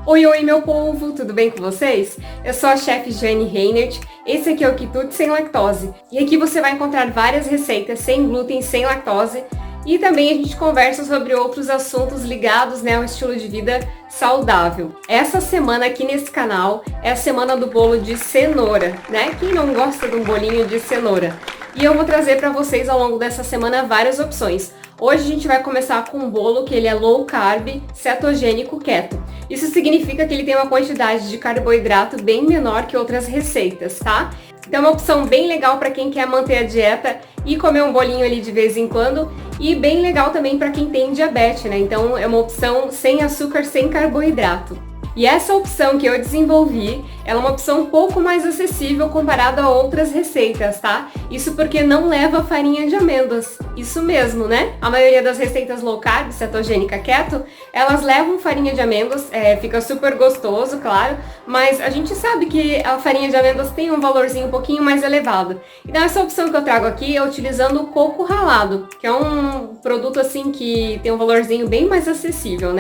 Oi, oi, meu povo, tudo bem com vocês? Eu sou a chefe Jane Reinert, esse aqui é o Quitute Sem Lactose. E aqui você vai encontrar várias receitas sem glúten, sem lactose. E também a gente conversa sobre outros assuntos ligados, ao estilo de vida saudável. Essa semana aqui nesse canal é a semana do bolo de cenoura, Quem não gosta de um bolinho de cenoura? E eu vou trazer para vocês ao longo dessa semana várias opções. Hoje a gente vai começar com um bolo que ele é low carb, cetogênico, keto. Isso significa que ele tem uma quantidade de carboidrato bem menor que outras receitas, tá? Então é uma opção bem legal para quem quer manter a dieta e comer um bolinho ali de vez em quando. E bem legal também para quem tem diabetes, Então é uma opção sem açúcar, sem carboidrato. E essa opção que eu desenvolvi, ela é uma opção um pouco mais acessível comparada a outras receitas, tá? Isso porque não leva farinha de amêndoas. Isso mesmo, A maioria das receitas low carb, cetogênica, keto, elas levam farinha de amêndoas, fica super gostoso, claro, mas a gente sabe que a farinha de amêndoas tem um valorzinho um pouquinho mais elevado. Então essa opção que eu trago aqui é utilizando o coco ralado, que é um produto assim que tem um valorzinho bem mais acessível,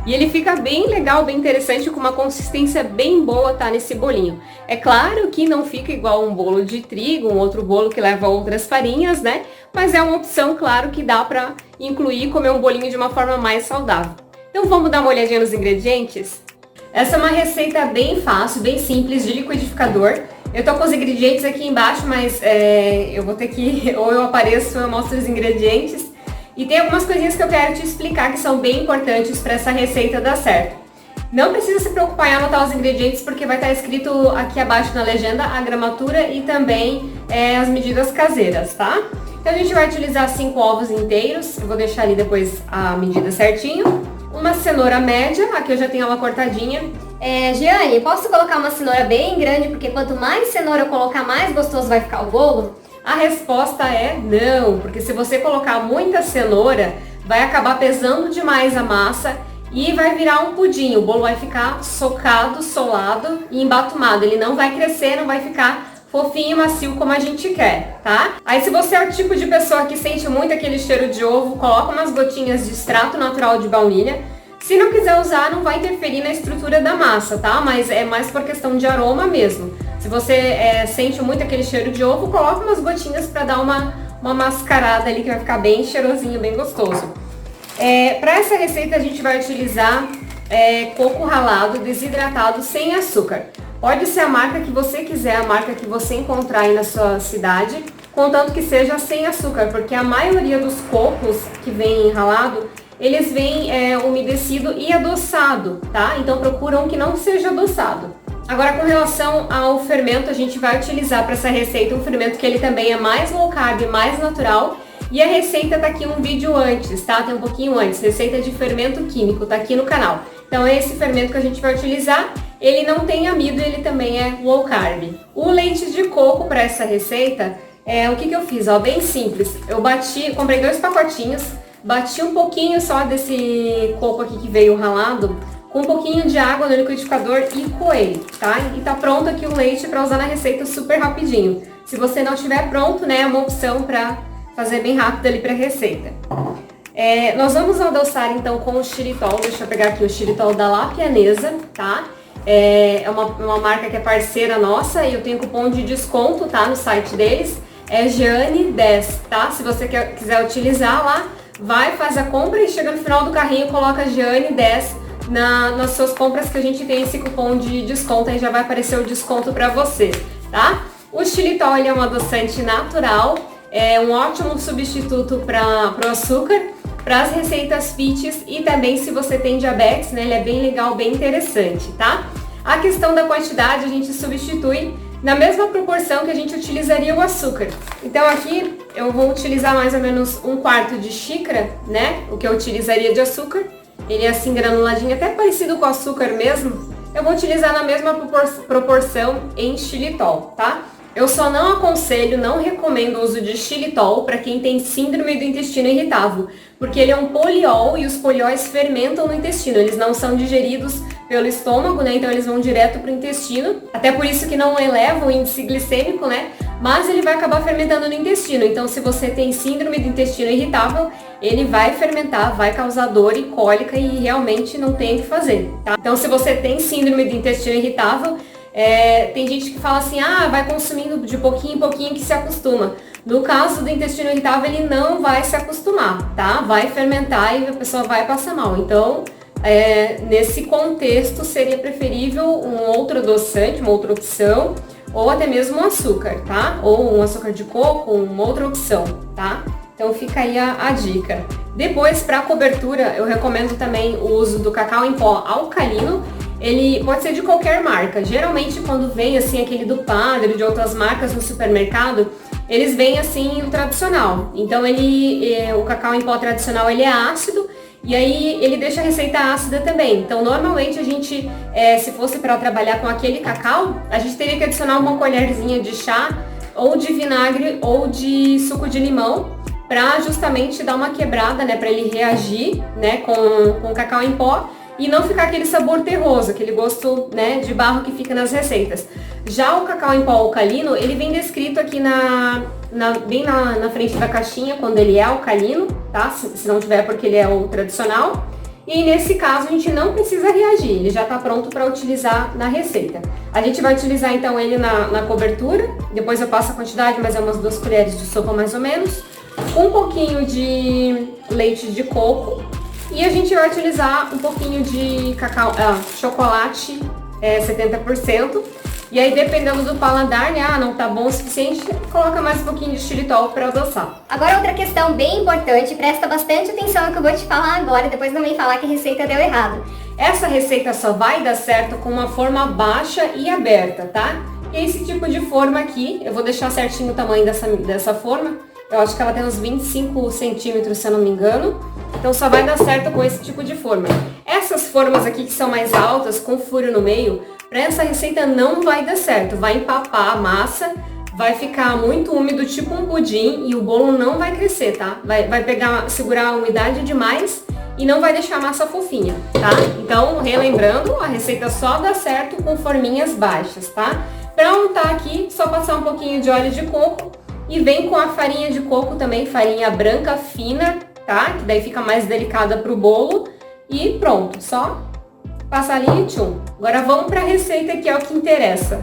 E ele fica bem legal, bem interessante, com uma consistência bem boa, tá, nesse bolinho. É claro que não fica igual um bolo de trigo, um outro bolo que leva outras farinhas, Mas é uma opção, claro, que dá pra incluir e comer um bolinho de uma forma mais saudável. Então vamos dar uma olhadinha nos ingredientes? Essa é uma receita bem fácil, bem simples, de liquidificador. Eu tô com os ingredientes aqui embaixo, mas eu vou ter que, ou eu apareço, eu mostro os ingredientes. E tem algumas coisinhas que eu quero te explicar que são bem importantes para essa receita dar certo. Não precisa se preocupar em anotar os ingredientes porque vai estar escrito aqui abaixo na legenda a gramatura e também as medidas caseiras, tá? Então a gente vai utilizar 5 ovos inteiros, eu vou deixar ali depois a medida certinho. Uma cenoura média, aqui eu já tenho ela cortadinha. Giane, posso colocar uma cenoura bem grande porque quanto mais cenoura eu colocar, mais gostoso vai ficar o bolo? A resposta é não, porque se você colocar muita cenoura, vai acabar pesando demais a massa e vai virar um pudim. O bolo vai ficar socado, solado e embatumado. Ele não vai crescer, não vai ficar fofinho e macio como a gente quer, tá? Aí se você é o tipo de pessoa que sente muito aquele cheiro de ovo, coloca umas gotinhas de extrato natural de baunilha. Se não quiser usar, não vai interferir na estrutura da massa, tá? Mas é mais por questão de aroma mesmo. Se você sente muito aquele cheiro de ovo, coloca umas gotinhas para dar uma mascarada ali que vai ficar bem cheirosinho, bem gostoso. Para essa receita a gente vai utilizar coco ralado, desidratado, sem açúcar. Pode ser a marca que você quiser, a marca que você encontrar aí na sua cidade, contanto que seja sem açúcar, porque a maioria dos cocos que vem ralado, eles vêm umedecido e adoçado, tá? Então procura um que não seja adoçado. Agora, com relação ao fermento, a gente vai utilizar para essa receita um fermento que ele também é mais low carb, mais natural. E a receita tá aqui um vídeo antes, tá? Tem um pouquinho antes, receita de fermento químico, tá aqui no canal. Então é esse fermento que a gente vai utilizar. Ele não tem amido, ele também é low carb. O leite de coco para essa receita, o que eu fiz? Bem simples. Eu comprei 2 pacotinhos, bati um pouquinho só desse coco aqui que veio ralado, com um pouquinho de água no liquidificador e coei, tá? E tá pronto aqui o leite para usar na receita super rapidinho. Se você não tiver pronto, é uma opção para fazer bem rápido ali para a receita. Nós vamos adoçar então com o xilitol. Deixa eu pegar aqui o xilitol da La Pianesa, tá? É uma marca que é parceira nossa e eu tenho cupom de desconto, tá? No site deles. É Jeane10, tá? Se você quiser utilizar lá, vai, faz a compra e chega no final do carrinho, coloca Jeane10 nas suas compras que a gente tem esse cupom de desconto, aí já vai aparecer o desconto para você, tá? O xilitol ele é um adoçante natural, é um ótimo substituto para o açúcar, para as receitas fitness e também se você tem diabetes, ele é bem legal, bem interessante, tá? A questão da quantidade a gente substitui na mesma proporção que a gente utilizaria o açúcar. Então aqui eu vou utilizar mais ou menos 1/4 de xícara, o que eu utilizaria de açúcar. Ele é assim granuladinho, até parecido com o açúcar mesmo. Eu vou utilizar na mesma proporção em xilitol, tá? Eu só não aconselho, não recomendo o uso de xilitol para quem tem síndrome do intestino irritável, porque ele é um poliol e os polióis fermentam no intestino, eles não são digeridos pelo estômago, Então eles vão direto para o intestino, até por isso que não elevam o índice glicêmico, mas ele vai acabar fermentando no intestino. Então, se você tem síndrome do intestino irritável, ele vai fermentar, vai causar dor e cólica e realmente não tem o que fazer, tá? Então, se você tem síndrome do intestino irritável, tem gente que fala assim, vai consumindo de pouquinho em pouquinho que se acostuma. No caso do intestino irritável, ele não vai se acostumar, tá? Vai fermentar e a pessoa vai passar mal. Então, nesse contexto, seria preferível um outro adoçante, uma outra opção, ou até mesmo um açúcar, tá? Ou um açúcar de coco, uma outra opção, tá? Então fica aí a dica. Depois, para cobertura, eu recomendo também o uso do cacau em pó alcalino. Ele pode ser de qualquer marca. Geralmente, quando vem assim aquele do Padre, de outras marcas no supermercado, eles vêm assim o tradicional. Então o cacau em pó tradicional ele é ácido. E aí ele deixa a receita ácida também. Então normalmente a gente, se fosse para trabalhar com aquele cacau, a gente teria que adicionar uma colherzinha de chá, ou de vinagre, ou de suco de limão, para justamente dar uma quebrada, né, para ele reagir, né, com o cacau em pó e não ficar aquele sabor terroso, aquele gosto, né, de barro que fica nas receitas. Já o cacau em pó alcalino, ele vem descrito aqui bem na frente da caixinha, quando ele é alcalino, tá? Se não tiver, porque ele é o tradicional. E nesse caso, a gente não precisa reagir, ele já está pronto para utilizar na receita. A gente vai utilizar então ele na cobertura, depois eu passo a quantidade, mas é umas 2 colheres de sopa mais ou menos, com um pouquinho de leite de coco, e a gente vai utilizar um pouquinho de chocolate 70%. E aí, dependendo do paladar, né? Não tá bom o suficiente, coloca mais um pouquinho de xilitol para adoçar. Agora, outra questão bem importante, presta bastante atenção no que eu vou te falar agora, depois não vem falar que a receita deu errado. Essa receita só vai dar certo com uma forma baixa e aberta, tá? E esse tipo de forma aqui, eu vou deixar certinho o tamanho dessa forma. Eu acho que ela tem uns 25 centímetros, se eu não me engano. Então só vai dar certo com esse tipo de forma. Essas formas aqui que são mais altas, com furo no meio, para essa receita não vai dar certo. Vai empapar a massa, vai ficar muito úmido, tipo um pudim, e o bolo não vai crescer, tá? Vai segurar a umidade demais e não vai deixar a massa fofinha, tá? Então, relembrando, a receita só dá certo com forminhas baixas, tá? Para untar aqui, só passar um pouquinho de óleo de coco e vem com a farinha de coco também, farinha branca fina, tá? Que daí fica mais delicada pro bolo e pronto, só passar ali e tchum. Agora vamos para a receita que é o que interessa.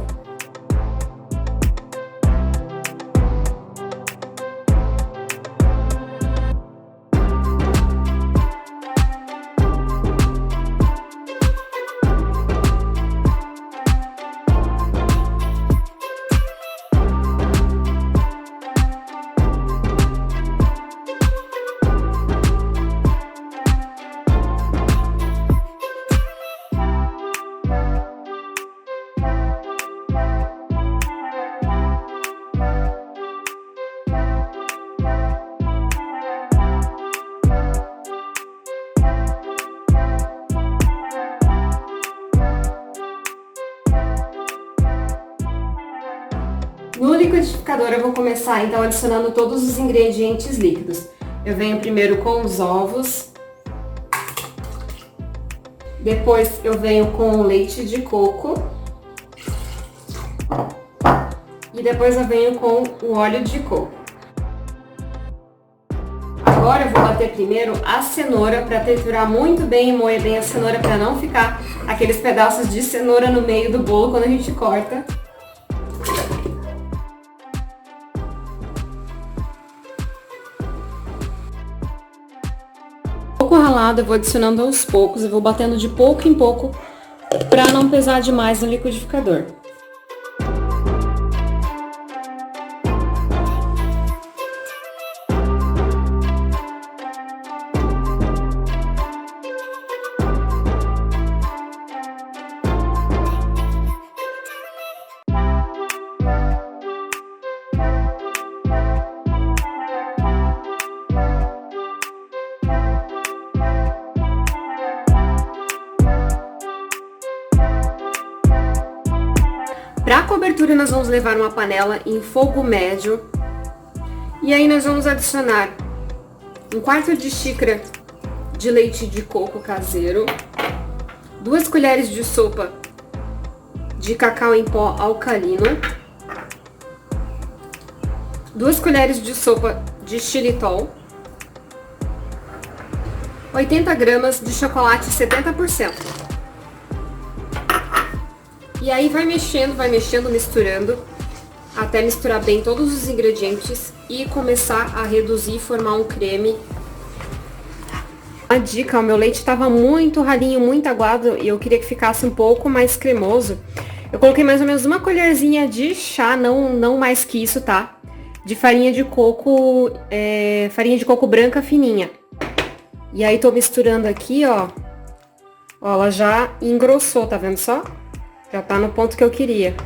No liquidificador eu vou começar então adicionando todos os ingredientes líquidos. Eu venho primeiro com os ovos, depois eu venho com o leite de coco e depois eu venho com o óleo de coco. Agora eu vou bater primeiro a cenoura para triturar muito bem e moer bem a cenoura para não ficar aqueles pedaços de cenoura no meio do bolo quando a gente corta. Coco ralado eu vou adicionando aos poucos, eu vou batendo de pouco em pouco para não pesar demais no liquidificador. Para a cobertura nós vamos levar uma panela em fogo médio e aí nós vamos adicionar 1/4 de xícara de leite de coco caseiro, 2 colheres de sopa de cacau em pó alcalino, 2 colheres de sopa de xilitol, 80 gramas de chocolate 70%. E aí vai mexendo, misturando, até misturar bem todos os ingredientes e começar a reduzir e formar um creme. Uma dica, o meu leite estava muito ralinho, muito aguado e eu queria que ficasse um pouco mais cremoso. Eu coloquei mais ou menos uma colherzinha de chá, não mais que isso, tá? De farinha de coco branca fininha. E aí tô misturando aqui, ó. Ó, ela já engrossou, tá vendo só? Já tá no ponto que eu queria.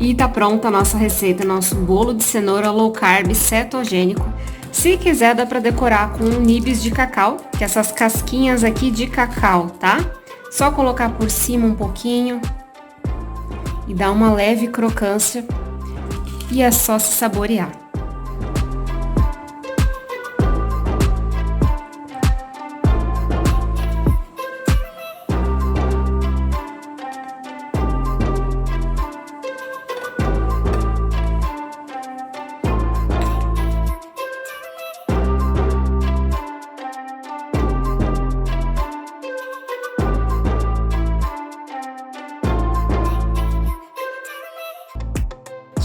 E tá pronta a nossa receita, nosso bolo de cenoura low carb cetogênico. Se quiser, dá pra decorar com nibs de cacau, que é essas casquinhas aqui de cacau, tá? Só colocar por cima um pouquinho e dar uma leve crocância e é só se saborear.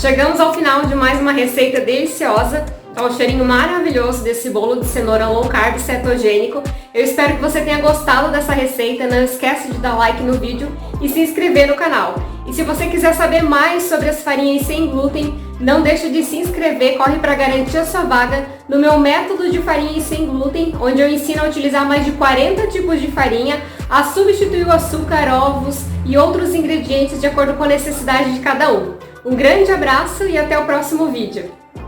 Chegamos ao final de mais uma receita deliciosa. Tá um cheirinho maravilhoso desse bolo de cenoura low carb cetogênico. Eu espero que você tenha gostado dessa receita. Não esquece de dar like no vídeo e se inscrever no canal. E se você quiser saber mais sobre as farinhas sem glúten, não deixe de se inscrever, corre para garantir a sua vaga no meu método de farinhas sem glúten, onde eu ensino a utilizar mais de 40 tipos de farinha, a substituir o açúcar, ovos e outros ingredientes de acordo com a necessidade de cada um. Um grande abraço e até o próximo vídeo!